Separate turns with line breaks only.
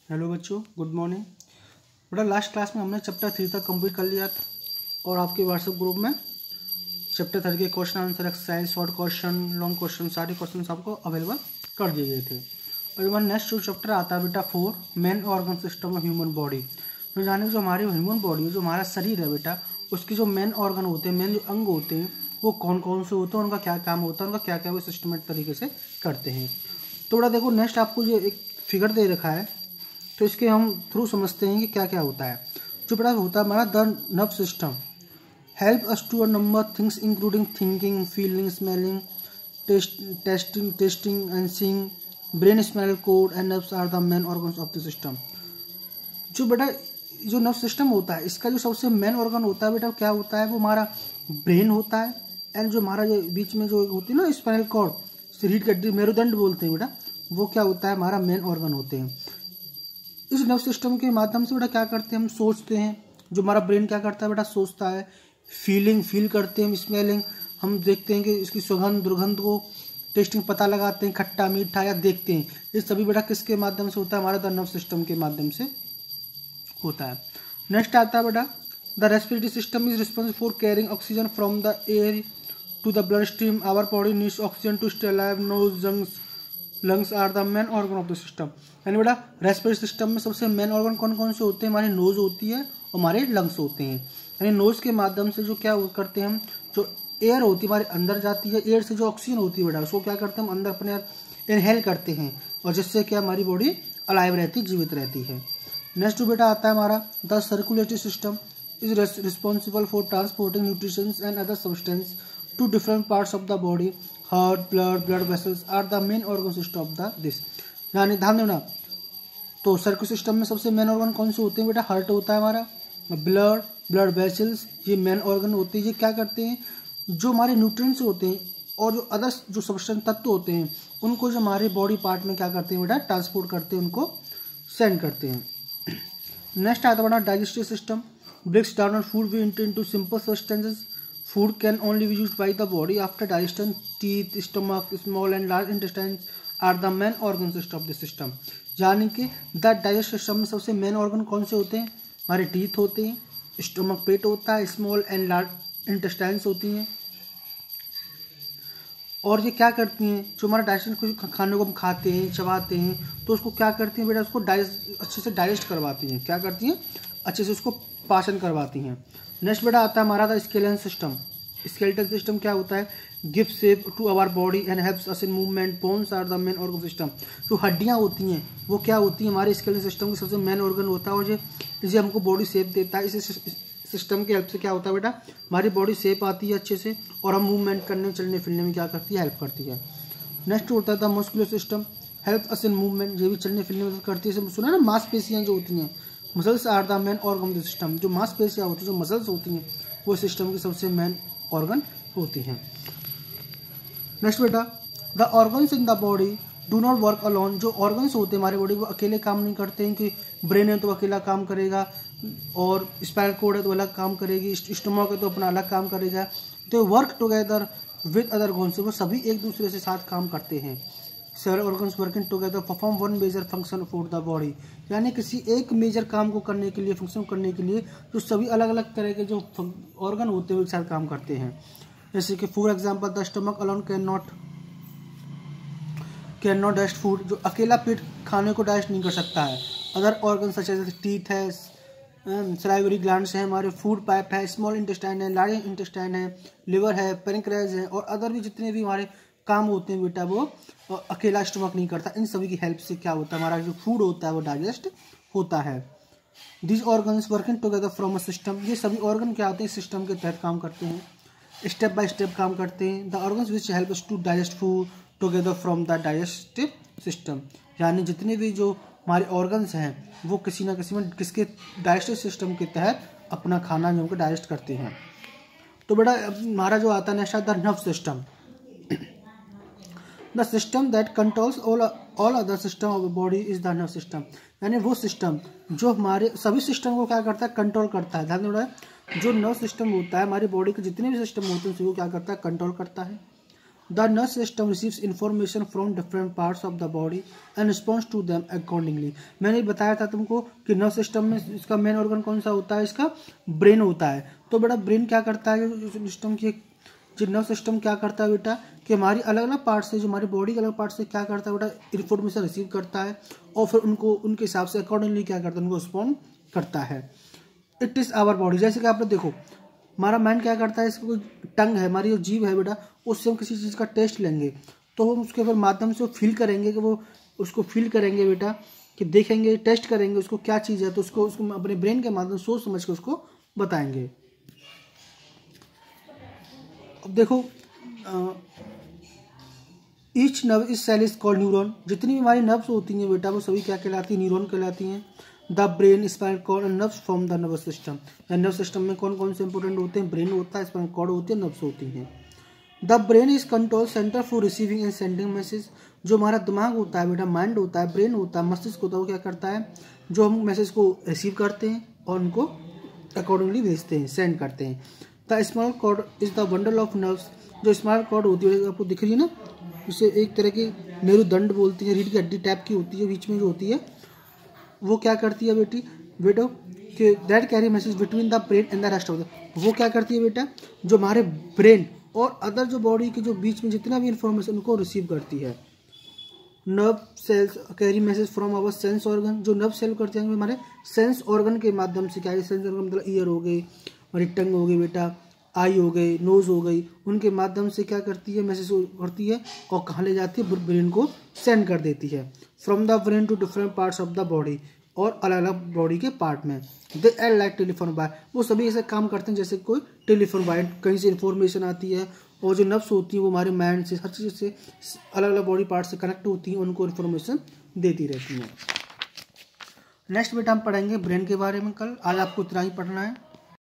Hello बच्चों, good morning. बेटा last class में हमने चैप्टर 3 तक कंप्लीट कर लिया था और आपके व्हाट्सएप ग्रुप में चैप्टर 3 के question answer exercise, short question, long question, सारे क्वेश्चन आपको अवेलेबल कर दिए गए थे। और हमारा नेक्स्ट जो चैप्टर आता है बेटा 4 main organ system of human body. तो जाने जो हमारे ह्यूमन बॉडी है, जो हमारा शरीर है बेटा, उसके जो मेन ऑर्गन होते हैं, मेन जो अंग होते हैं, वो कौन कौन से होते हैं, उनका क्या काम होता है, उनका क्या क्या वो सिस्टमेटिक तरीके से करते हैं। तो बेटा देखो नेक्स्ट आपको जो एक फिगर दे रखा है, तो इसके हम थ्रू समझते हैं कि क्या क्या होता है। जो बड़ा होता है हमारा the nerve system help us to a number things including thinking, feeling, smelling, tasting and seeing, brain smell code and nerves are the main organs of the system. जो बेटा जो नर्व सिस्टम होता है, इसका जो सबसे मेन ऑर्गन होता है बेटा क्या होता है, वो हमारा ब्रेन होता है। एंड जो हमारा जो बीच में जो होती है ना स्पाइनल कॉर्ड, रीढ़ की हड्डी, मेरुदंड बोलते हैं बेटा, वो क्या होता है हमारा मेन ऑर्गन होते हैं। इस नर्व सिस्टम के माध्यम से बेटा क्या करते हैं, हम सोचते हैं। जो हमारा ब्रेन क्या करता है बेटा, सोचता है। फील करते हैं। स्मेलिंग, हम देखते हैं कि इसकी सुगंध दुर्गंध को टेस्टिंग पता लगाते हैं, खट्टा मीठा या देखते हैं। ये सभी बेटा किसके माध्यम से होता है, हमारे द नर्व सिस्टम के माध्यम से होता है। नेक्स्ट आता है बेटा the respiratory system is responsible for carrying oxygen from the air to the blood stream. Our body needs oxygen to stay alive. Nose, lungs are the main organ of the system. यानी बेटा respiratory system में सबसे main organ कौन कौन से होते हैं, हमारी नोज होती है और हमारे लंग्स होते हैं। यानी नोज के माध्यम से जो क्या करते हैं हम, जो एयर होती है हमारे अंदर जाती है, एयर से जो ऑक्सीजन होती है बेटा उसको क्या करते हैं हम अंदर अपने इनहेल करते हैं, और जिससे क्या हमारी बॉडी अलाइव रहती है, जीवित रहती है। नेक्स्ट बेटा आता है हमारा the circulatory system is responsible for transporting nutritions and other substance to different parts of the body. Heart, blood vessels are the main organ system of the this. यानी ध्यान देना, तो सर्कुलर सिस्टम में सबसे मेन ऑर्गन कौन से होते हैं बेटा, हार्ट होता है हमारा, ब्लड वेसल्स, ये मेन ऑर्गन होते हैं। ये क्या करते हैं, जो हमारे न्यूट्रिएंट्स होते हैं और जो अदर जो सब्सटेंस तत्व होते हैं, उनको जो हमारे बॉडी पार्ट में क्या करते हैं बेटा, ट्रांसपोर्ट करते हैं, उनको सेंड करते हैं। नेक्स्ट आता है बेटा digestive system breaks down food we into simple substances. Food can only be used by the body after digestion. Teeth, stomach, small and large intestines are the main organ system of the system. यानी कि the digest system में सबसे main organ कौन से होते हैं, हमारे teeth होते हैं, स्टोमक पेट होता है, स्मॉल एंड लार्ज इंटेस्टाइन्स होती हैं। और ये क्या करती हैं, जो हमारा डाइजेशन को खाने को हम खाते हैं, चबाते हैं, तो उसको क्या करती हैं बेटा, उसको अच्छे से डाइजेस्ट करवाती हैं। क्या करती हैं, अच्छे से उसको पाचन करवाती हैं। नेक्स्ट बेटा आता है हमारा the skeleton system. Skeleton system क्या होता है, give shape to our body and helps us in movement. Bones are the main organ system. जो हड्डियां होती हैं वो क्या होती हैं, हमारे स्केलेटन सिस्टम की सबसे मेन ऑर्गन होता है, और ये हमको बॉडी शेप देता है। इस सिस्टम की हेल्प से क्या होता है बेटा, हमारी बॉडी शेप आती है अच्छे से, और हम मूवमेंट करने, चलने फिरने में क्या करती है, हेल्प करती है। नेक्स्ट होता है the muscular system help us in movement. ये भी चलने फिरने में मदद करती है। सुना ना, मांसपेशियां जो होती हैं, muscles are the main organ of the system. जो मांसपेशियां होती हैं, जो मसल्स होती हैं, वो सिस्टम की सबसे मेन ऑर्गन होती हैं। नेक्स्ट बेटा the organs in the body do not work alone. जो ऑर्गन्स होते हैं हमारे बॉडी, वो अकेले काम नहीं करते हैं कि ब्रेन है तो अकेला काम करेगा, और स्पाइनल कॉर्ड है तो अलग काम करेगी, स्टोमक है तो अपना अलग काम करेगा। तो work together with other organs, वो सभी एक दूसरे से साथ काम करते हैं। Several organs working together perform one major function for the body. यानी किसी एक मेजर काम को करने के लिए, फंक्शन करने के लिए, जो सभी अलग अलग तरह के जो ऑर्गन होते हैं वो एक साथ काम करते हैं। जैसे कि for example the stomach alone can not digest food. जो अकेला पेट खाने को डाइजेस्ट नहीं कर सकता है। Other organ such as teeth है, सलाइवरी ग्लैंड्स हैं, हमारे फूड पाइप है, स्मॉल इंटेस्टाइन है, लार्ज इंटेस्टाइन है, लिवर है, पेनक्रियाज है, और अदर भी जितने भी हमारे काम होते हैं बेटा, वो अकेला स्टमक नहीं करता। इन सभी की हेल्प से क्या होता है, हमारा जो फूड होता है वो डाइजेस्ट होता है। This organs working together from a system. ये सभी ऑर्गन क्या होते हैं, सिस्टम के तहत काम करते हैं, स्टेप बाय स्टेप काम करते हैं। The organs which help us to digest food together from the digestive system. यानी जितने भी जो हमारे ऑर्गन्स हैं वो किसी ना किसी में किसके डाइजेस्टिव सिस्टम के तहत अपना खाना जो उनको डाइजेस्ट करते हैं। तो बेटा हमारा जो आता है next the nerve system. The system that controls all other system of the body is the nerve system. यानी वो सिस्टम जो हमारे सभी सिस्टम को क्या करता है, कंट्रोल करता है। ध्यान देना, जो नर्व सिस्टम होता है हमारी बॉडी के जितने भी सिस्टम होते हैं उसको क्या करता है, कंट्रोल करता है। The nervous system receives information from different parts of the body and response to them accordingly. मैंने बताया था तुमको कि नर्वस सिस्टम में इसका मेन ऑर्गन कौन सा होता है, इसका ब्रेन होता है। तो बेटा ब्रेन क्या करता है, जो नर्वस सिस्टम क्या करता है बेटा कि हमारी अलग अलग पार्ट से, जो हमारी बॉडी के अलग पार्ट से क्या करता है बेटा, इन्फॉर्मेशन रिसीव करता है और फिर उनको उनके हिसाब से अकॉर्डिंगली क्या करता है, उनको रिस्पॉन्ड करता है। It is our body. जैसे कि आपने देखो हमारा माइंड क्या करता है, इसको टंग है, हमारी जो जीभ है बेटा, उससे हम किसी चीज़ का टेस्ट लेंगे तो हम उसके फिर माध्यम से फील करेंगे कि वो उसको फील करेंगे बेटा, कि देखेंगे, टेस्ट करेंगे उसको क्या चीज़ है, तो उसको अपने ब्रेन के माध्यम से सोच समझ के उसको बताएंगे। अब देखो each nerve is cell is called neuron. जितनी भी हमारी नर्व्स होती हैं बेटा वो सभी क्या कहलाती है, न्यूरॉन कहलाती हैं। The brain, spinal cord and nerves from the nervous system. Nerve system में कौन कौन से इंपॉर्टेंट होते हैं, ब्रेन होता है, स्पाइनल कॉर्ड होती है, नर्व्स होती हैं। The brain is control centre for receiving end sending message. जो हमारा दिमाग होता है बेटा, माइंड होता है, ब्रेन होता है, मस्तिष्क होता है, वो क्या करता है, जो हम मैसेज को रिसीव करते हैं और उनको अकॉर्डिंगली भेजते हैं, सेंड करते हैं। The spinal cord is the bundle of nerves. जो स्पाइनल कॉर्ड होती है आपको दिख रही है ना, इसे एक तरह की मेरुदंड बोलती है, रीढ़ की हड्डी टाइप की होती है, बीच में जो होती है वो क्या करती है बेटो कि that carry message between the brain and the rest of the. वो क्या करती है बेटा, जो हमारे ब्रेन और अदर जो बॉडी के जो बीच में जितना भी इंफॉर्मेशन उनको रिसीव करती है। Nerve cells carry message from our sense organ. जो नर्व सेल करते हैं हमारे सेंस ऑर्गन के माध्यम से। क्या है सेंस ऑर्गन, मतलब ईयर हो गई, हमारी टंग हो गई बेटा, आई हो गई, नोज हो गई, उनके माध्यम से क्या करती है, मैसेज करती है और कहाँ ले जाती है, ब्रेन को सेंड कर देती है। From the brain to different parts of the body, और अलग अलग बॉडी के पार्ट में। They all like telephone wire. वो सभी ऐसे काम करते हैं जैसे कोई टेलीफोन वायर, कहीं से इन्फॉर्मेशन आती है और जो नर्व्स होती है वो हमारे माइंड से, हर चीज़ से, अलग अलग बॉडी पार्ट से कनेक्ट होती हैं, उनको इन्फॉर्मेशन देती रहती हैं। नेक्स्ट बेटा हम पढ़ेंगे ब्रेन के बारे में कल। आज आपको इतना ही पढ़ना है।